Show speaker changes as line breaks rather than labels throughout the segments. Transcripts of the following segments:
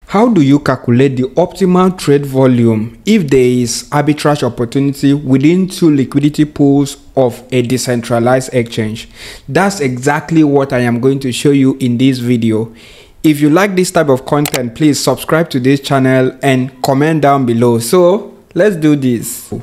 How do you calculate the optimal trade volume if there is arbitrage opportunity within two liquidity pools of a decentralized exchange? That's exactly what I am going to show you in this video. If you like this type of content, please subscribe to this channel and comment down below. So let's do this.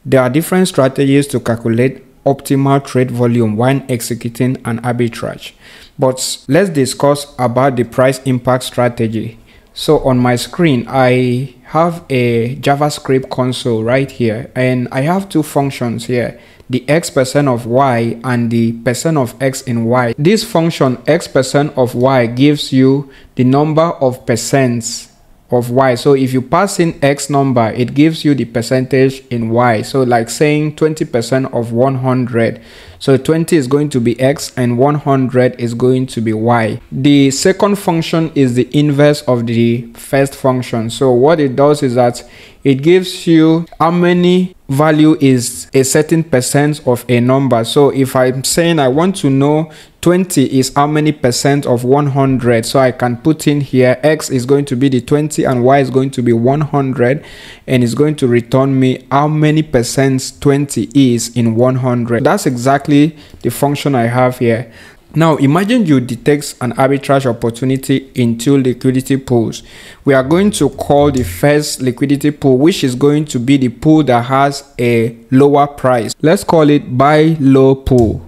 There are different strategies to calculate optimal trade volume when executing an arbitrage, but let's discuss about the price impact strategy. So on my screen, I have a JavaScript console right here, and I have two functions here, the x% of y and the percent of x in y. This function x% of y gives you the number of percents of y. So if you pass in x number, it gives you the percentage in y. So like saying 20% of 100. So 20 is going to be x and 100 is going to be y. The second function is the inverse of the first function. So what it does is that it gives you how many value is a certain percent of a number. So if I'm saying I want to know 20 is how many percent of 100, so I can put in here x is going to be the 20 and y is going to be 100, and it's going to return me how many percent 20 is in 100. That's exactly the function I have here. Now imagine you detect an arbitrage opportunity in two liquidity pools. We are going to call the first liquidity pool, which is going to be the pool that has a lower price. Let's call it buy low pool.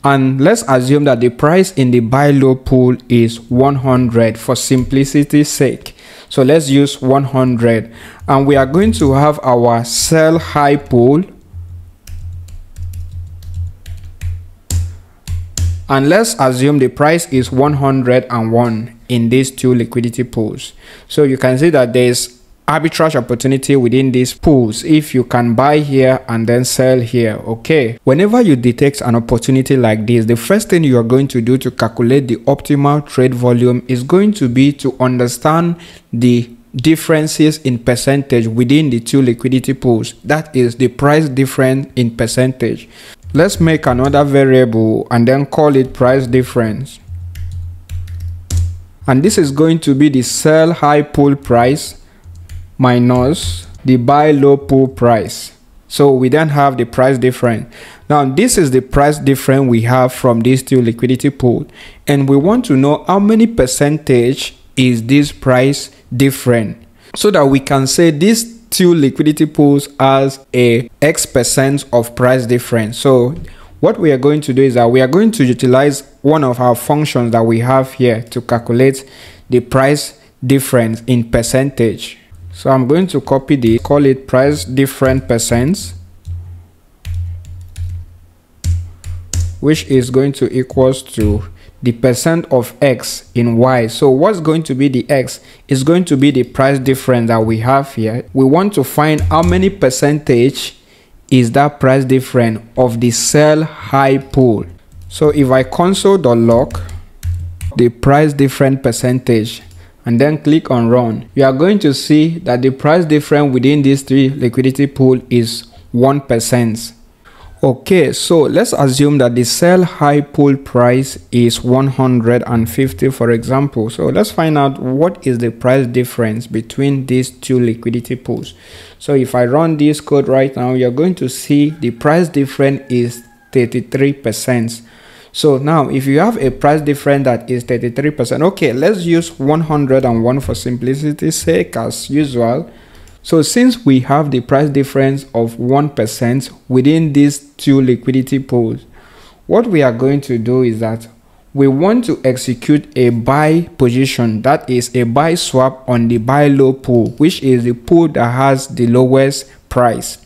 And let's assume that the price in the buy low pool is 100 for simplicity's sake. So let's use 100, and we are going to have our sell high pool. And let's assume the price is 101 in these two liquidity pools. So you can see that there's arbitrage opportunity within these pools if you can buy here and then sell here. Okay, whenever you detect an opportunity like this, the first thing you are going to do to calculate the optimal trade volume is going to be to understand the differences in percentage within the two liquidity pools. That is the price difference in percentage. Let's make another variable and then call it price difference. And this is going to be the sell high pool price minus the buy low pool price. So we then have the price difference. Now this is the price difference we have from these two liquidity pools, and we want to know how many percentage is this price difference, so that we can say these two liquidity pools as a x% of price difference. So what we are going to do is that we are going to utilize one of our functions that we have here to calculate the price difference in percentage. So I'm going to copy this, call it price difference percent, which is going to equals to the percent of x in y. So what's going to be the x is going to be the price difference that we have here. We want to find how many percentage is that price difference of the sell high pool. So if I console.log the price difference percentage and then click on run, you are going to see that the price difference within these three liquidity pool is 1%. Okay, so let's assume that the sell high pool price is 150, for example. So let's find out what is the price difference between these two liquidity pools. So if I run this code right now, you're going to see the price difference is 33%. So now if you have a price difference that is 33%, okay, let's use 101 for simplicity's sake as usual. So since we have the price difference of 1% within these two liquidity pools, what we are going to do is that we want to execute a buy position, that is a buy swap on the buy low pool, which is the pool that has the lowest price.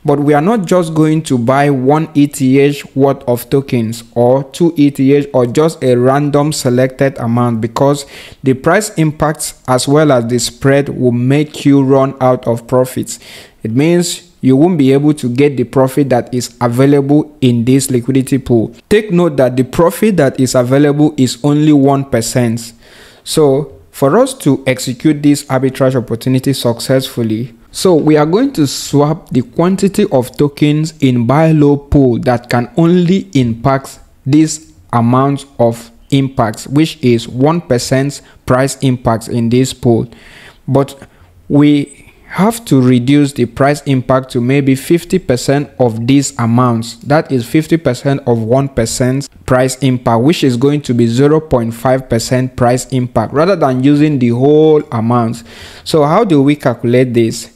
But we are not just going to buy 1 ETH worth of tokens or 2 ETH or just a random selected amount, because the price impacts as well as the spread will make you run out of profits. It means you won't be able to get the profit that is available in this liquidity pool. Take note that the profit that is available is only 1%. So for us to execute this arbitrage opportunity successfully, so we are going to swap the quantity of tokens in buy low pool that can only impact this amount of impact, which is 1% price impact in this pool. But we have to reduce the price impact to maybe 50% of these amounts. That is 50% of 1% price impact, which is going to be 0.5% price impact, rather than using the whole amount. So how do we calculate this?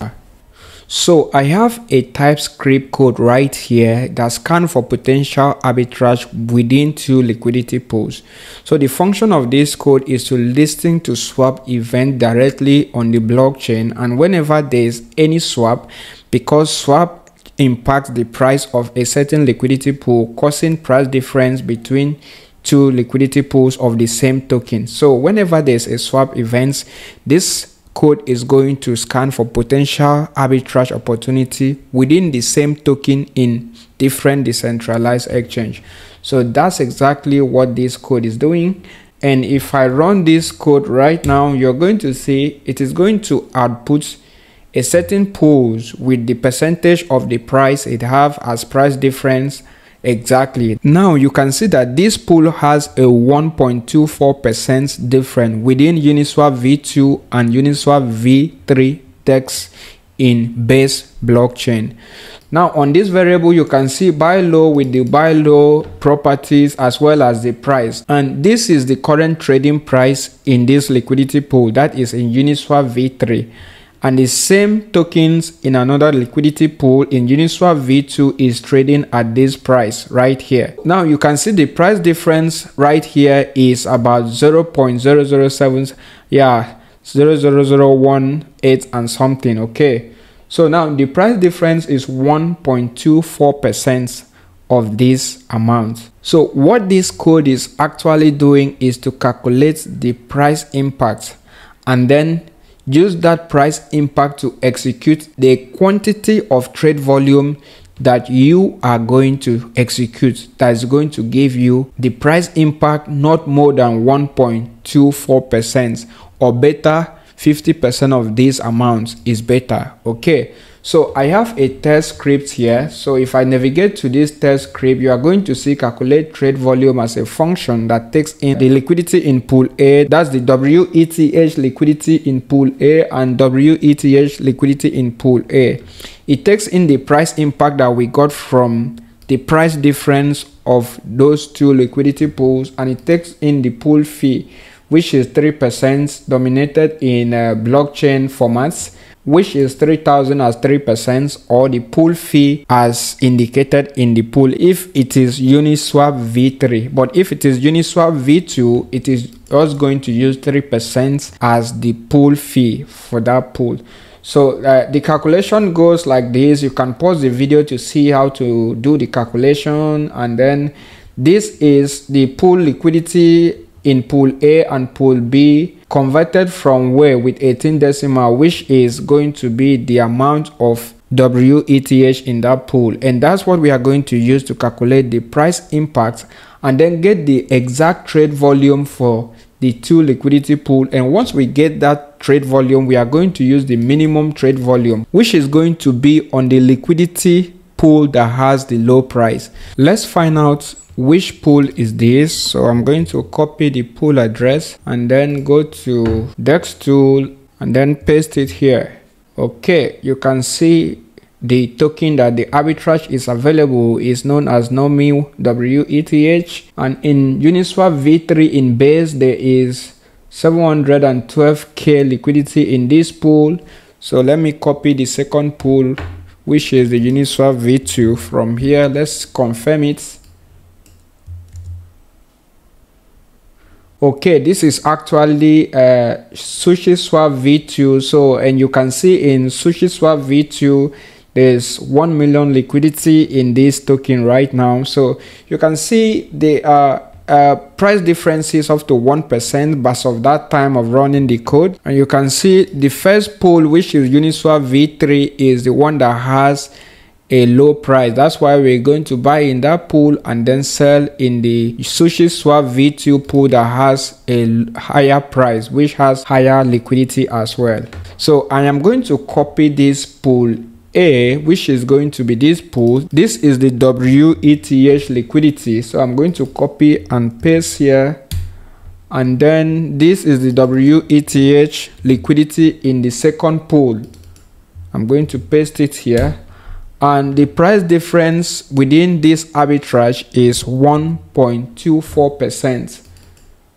So I have a TypeScript code right here that scans for potential arbitrage within two liquidity pools. So the function of this code is to listen to swap event directly on the blockchain, and whenever there is any swap, because swap impacts the price of a certain liquidity pool, causing price difference between two liquidity pools of the same token. So whenever there's a swap event, this code is going to scan for potential arbitrage opportunity within the same token in different decentralized exchange. So that's exactly what this code is doing. And if I run this code right now, you're going to see it is going to output a certain pools with the percentage of the price it have as price difference. Exactly. Now you can see that this pool has a 1.24% difference within Uniswap v2 and Uniswap v3 DEX in base blockchain. Now on this variable, you can see buy low with the buy low properties as well as the price. And this is the current trading price in this liquidity pool, that is in Uniswap v3. And the same tokens in another liquidity pool in Uniswap v2 is trading at this price right here. Now you can see the price difference right here is about 0.007, yeah, 0.00018 and something. Okay, so now the price difference is 1.24% of this amount. So what this code is actually doing is to calculate the price impact and then use that price impact to execute the quantity of trade volume that you are going to execute, that is going to give you the price impact not more than 1.24%, or better 50% of these amounts is better. Okay, so I have a test script here. So if I navigate to this test script, you are going to see calculate trade volume as a function that takes in the liquidity in pool A, that's the WETH liquidity in pool A and WETH liquidity in pool A. It takes in the price impact that we got from the price difference of those two liquidity pools, and it takes in the pool fee, which is 3% dominated in blockchain formats, which is 3000 as 3%, or the pool fee as indicated in the pool if it is Uniswap v3. But if it is Uniswap v2, it is just going to use 3% as the pool fee for that pool. So the calculation goes like this. You can pause the video to see how to do the calculation, and then this is the pool liquidity in pool A and pool B converted from where with 18 decimal, which is going to be the amount of WETH in that pool. And that's what we are going to use to calculate the price impact and then get the exact trade volume for the two liquidity pool. And once we get that trade volume, we are going to use the minimum trade volume, which is going to be on the liquidity pool that has the low price. Let's find out which pool is this. So I'm going to copy the pool address and then go to DEX tool and then paste it here. Okay, you can see the token that the arbitrage is available is known as NOMI WETH, and in Uniswap v3 in base there is 712k liquidity in this pool. So let me copy the second pool, which is the Uniswap v2. From here, let's confirm it. Okay, this is actually SushiSwap v2. So, and you can see in SushiSwap v2 there's 1 million liquidity in this token right now. So you can see the price differences up to 1% as of that time of running the code. And you can see the first pool, which is Uniswap v3, is the one that has a low price. That's why we're going to buy in that pool and then sell in the SushiSwap v2 pool that has a higher price, which has higher liquidity as well. So I am going to copy this pool A, which is going to be this pool. This is the WETH liquidity. So I'm going to copy and paste here And then this is the WETH liquidity in the second pool. I'm going to paste it here. And the price difference within this arbitrage is 1.24%.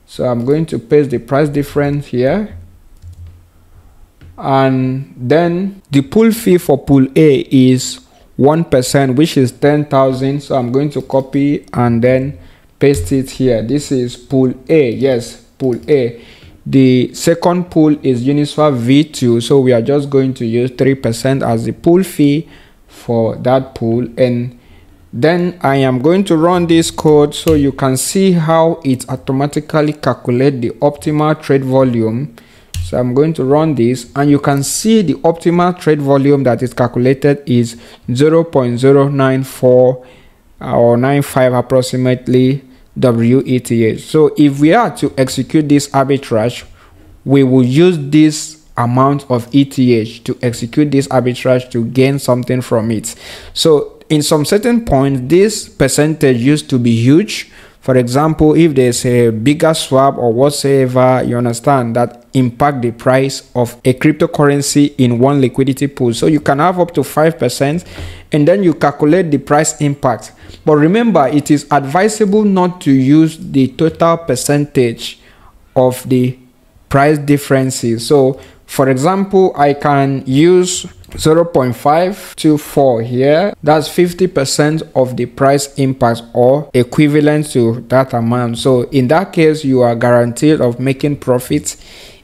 So I'm going to paste the price difference here. And then the pool fee for pool A is 1%, which is 10,000. So I'm going to copy and then paste it here. This is pool A. Yes, pool A. The second pool is Uniswap V2. So we are just going to use 3% as the pool fee for that pool. And then I am going to run this code so you can see how it automatically calculates the optimal trade volume. So I'm going to run this, and you can see the optimal trade volume that is calculated is 0.094 or 95 approximately WETH. So if we are to execute this arbitrage, we will use this amount of ETH to execute this arbitrage to gain something from it. So in some certain points, this percentage used to be huge. For example, if there's a bigger swap or whatsoever, you understand, that impact the price of a cryptocurrency in one liquidity pool. So you can have up to 5%, and then you calculate the price impact. But remember, it is advisable not to use the total percentage of the price differences. So for example, I can use 0.524 here. That's 50% of the price impact, or equivalent to that amount. So in that case, you are guaranteed of making profits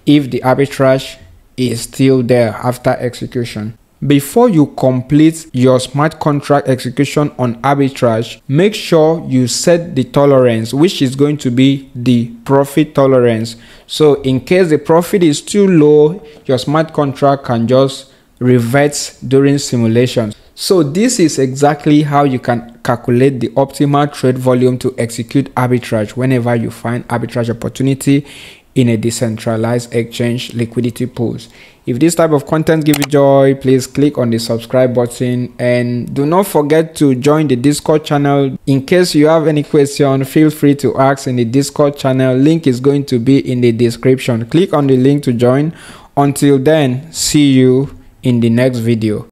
if the arbitrage is still there after execution. Before you complete your smart contract execution on arbitrage, make sure you set the tolerance, which is going to be the profit tolerance. So in case the profit is too low, your smart contract can just revert during simulations. So this is exactly how you can calculate the optimal trade volume to execute arbitrage whenever you find arbitrage opportunity in a decentralized exchange liquidity pools. If this type of content gives you joy, please click on the subscribe button, and do not forget to join the Discord channel. In case you have any question, feel free to ask in the Discord channel. Link is going to be in the description. Click on the link to join. Until then, see you in the next video.